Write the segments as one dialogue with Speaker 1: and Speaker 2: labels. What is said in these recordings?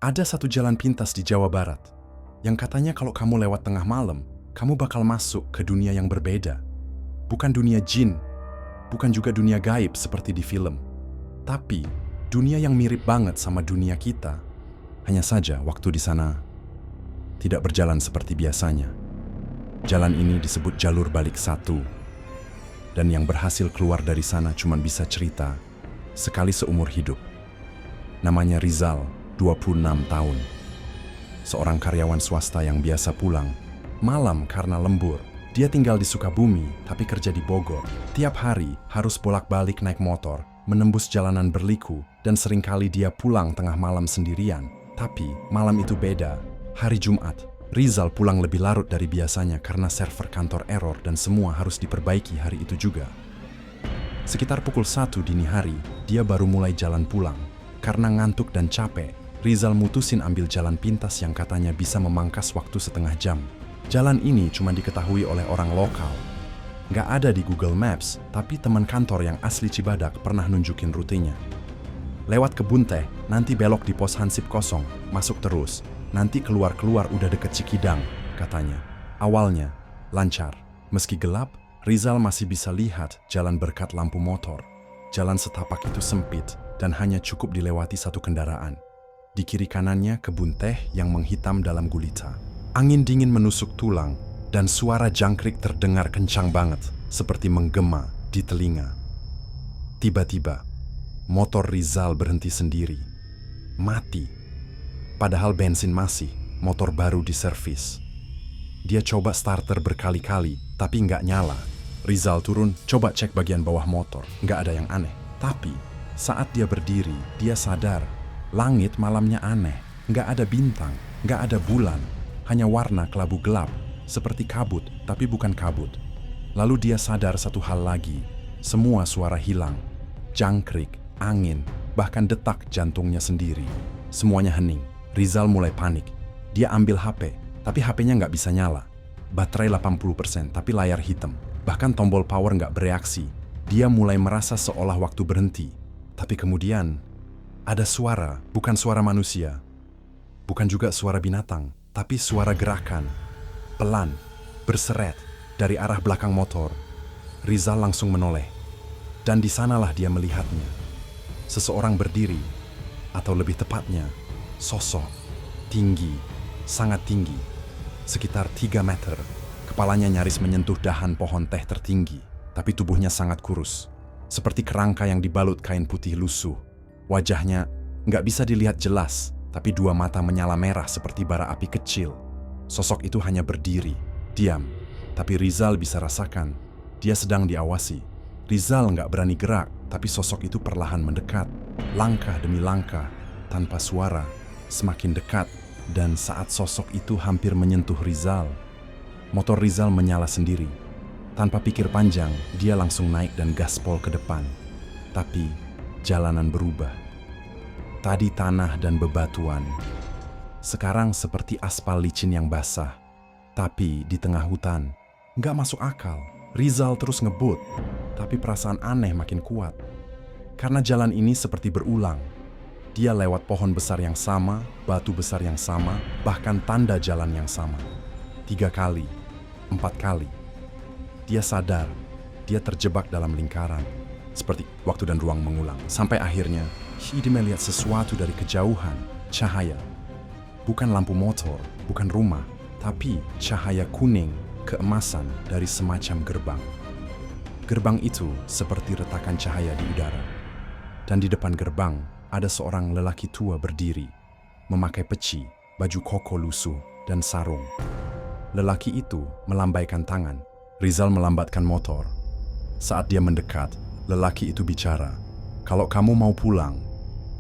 Speaker 1: Ada satu jalan pintas di Jawa Barat yang katanya kalau kamu lewat tengah malam, kamu bakal masuk ke dunia yang berbeda. Bukan dunia jin, bukan juga dunia gaib seperti di film, tapi dunia yang mirip banget sama dunia kita. Hanya saja waktu di sana tidak berjalan seperti biasanya. Jalan ini disebut jalur balik satu, dan yang berhasil keluar dari sana cuma bisa cerita sekali seumur hidup. Namanya Rizal, 26 tahun. Seorang karyawan swasta yang biasa pulang malam karena lembur. Dia tinggal di Sukabumi, tapi kerja di Bogor. Tiap hari harus bolak-balik naik motor, menembus jalanan berliku, dan seringkali dia pulang tengah malam sendirian. Tapi malam itu beda. Hari Jumat, Rizal pulang lebih larut dari biasanya karena server kantor error dan semua harus diperbaiki hari itu juga. Sekitar pukul 1 dini hari, dia baru mulai jalan pulang. Karena ngantuk dan capek, Rizal mutusin ambil jalan pintas yang katanya bisa memangkas waktu setengah jam. Jalan ini cuma diketahui oleh orang lokal. Nggak ada di Google Maps, tapi teman kantor yang asli Cibadak pernah nunjukin rutenya. Lewat kebun teh, nanti belok di pos Hansip kosong, masuk terus. Nanti keluar-keluar udah deket Cikidang, katanya. Awalnya, lancar. Meski gelap, Rizal masih bisa lihat jalan berkat lampu motor. Jalan setapak itu sempit dan hanya cukup dilewati satu kendaraan. Di kiri kanannya kebun teh yang menghitam dalam gulita. Angin dingin menusuk tulang dan suara jangkrik terdengar kencang banget, seperti menggema di telinga. Tiba-tiba, motor Rizal berhenti sendiri. Mati. Padahal bensin masih, motor baru diservis. Dia coba starter berkali-kali, tapi nggak nyala. Rizal turun, coba cek bagian bawah motor, nggak ada yang aneh. Tapi, saat dia berdiri, dia sadar, langit malamnya aneh. Nggak ada bintang, nggak ada bulan, hanya warna kelabu gelap, seperti kabut, tapi bukan kabut. Lalu dia sadar satu hal lagi, semua suara hilang. Jangkrik, angin, bahkan detak jantungnya sendiri. Semuanya hening. Rizal mulai panik. Dia ambil HP, tapi HP-nya nggak bisa nyala. Baterai 80%, tapi layar hitam. Bahkan tombol power nggak bereaksi. Dia mulai merasa seolah waktu berhenti. Tapi kemudian, ada suara, bukan suara manusia. Bukan juga suara binatang, tapi suara gerakan. Pelan, berseret, dari arah belakang motor. Rizal langsung menoleh. Dan di sanalah dia melihatnya. Seseorang berdiri, atau lebih tepatnya, sosok, tinggi, sangat tinggi, sekitar 3 meter. Kepalanya nyaris menyentuh dahan pohon teh tertinggi, tapi tubuhnya sangat kurus, seperti kerangka yang dibalut kain putih lusuh. Wajahnya nggak bisa dilihat jelas, tapi 2 mata menyala merah seperti bara api kecil. Sosok itu hanya berdiri, diam, tapi Rizal bisa rasakan, dia sedang diawasi. Rizal nggak berani gerak, tapi sosok itu perlahan mendekat, langkah demi langkah, tanpa suara. Semakin dekat, dan saat sosok itu hampir menyentuh Rizal, motor Rizal menyala sendiri. Tanpa pikir panjang, dia langsung naik dan gaspol ke depan. Tapi, jalanan berubah. Tadi tanah dan bebatuan. Sekarang seperti aspal licin yang basah. Tapi di tengah hutan, nggak masuk akal. Rizal terus ngebut, tapi perasaan aneh makin kuat. Karena jalan ini seperti berulang. Dia lewat pohon besar yang sama, batu besar yang sama, bahkan tanda jalan yang sama. 3 kali, 4 kali. Dia sadar, dia terjebak dalam lingkaran. Seperti waktu dan ruang mengulang. Sampai akhirnya, dia melihat sesuatu dari kejauhan, cahaya. Bukan lampu motor, bukan rumah, tapi cahaya kuning, keemasan dari semacam gerbang. Gerbang itu seperti retakan cahaya di udara. Dan di depan gerbang, ada seorang lelaki tua berdiri, memakai peci, baju koko lusuh, dan sarung. Lelaki itu melambaikan tangan. Rizal melambatkan motor. Saat dia mendekat, lelaki itu bicara, "Kalau kamu mau pulang,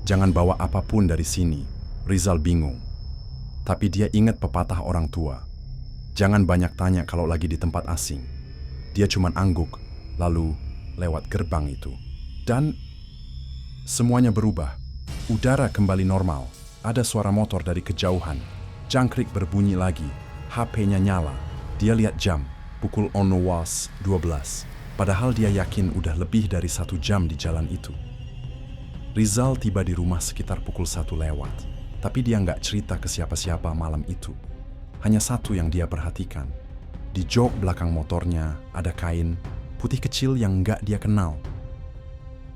Speaker 1: jangan bawa apapun dari sini." Rizal bingung. Tapi dia ingat pepatah orang tua. Jangan banyak tanya kalau lagi di tempat asing. Dia cuman angguk, lalu lewat gerbang itu. Dan semuanya berubah. Udara kembali normal. Ada suara motor dari kejauhan. Jangkrik berbunyi lagi. HP-nya nyala. Dia lihat jam. Pukul 12. Padahal dia yakin udah lebih dari 1 jam di jalan itu. Rizal tiba di rumah sekitar pukul 1 lewat. Tapi dia nggak cerita ke siapa-siapa malam itu. Hanya satu yang dia perhatikan. Di jok belakang motornya ada kain putih kecil yang nggak dia kenal.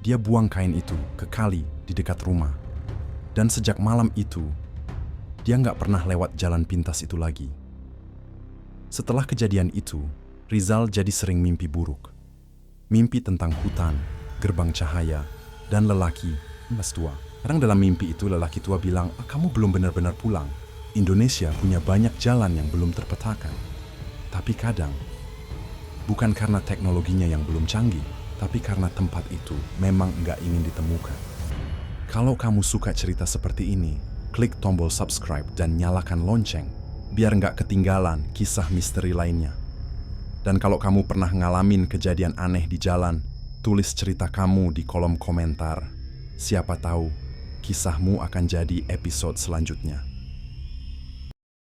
Speaker 1: Dia buang kain itu ke kali di dekat rumah. Dan sejak malam itu, dia nggak pernah lewat jalan pintas itu lagi. Setelah kejadian itu, Rizal jadi sering mimpi buruk. Mimpi tentang hutan, gerbang cahaya, dan lelaki mas tua. Kadang dalam mimpi itu lelaki tua bilang, kamu belum benar-benar pulang. Indonesia punya banyak jalan yang belum terpetakan. Tapi kadang, bukan karena teknologinya yang belum canggih, tapi karena tempat itu memang nggak ingin ditemukan. Kalau kamu suka cerita seperti ini, klik tombol subscribe dan nyalakan lonceng, biar nggak ketinggalan kisah misteri lainnya. Dan kalau kamu pernah ngalamin kejadian aneh di jalan, tulis cerita kamu di kolom komentar. Siapa tahu, kisahmu akan jadi episode selanjutnya.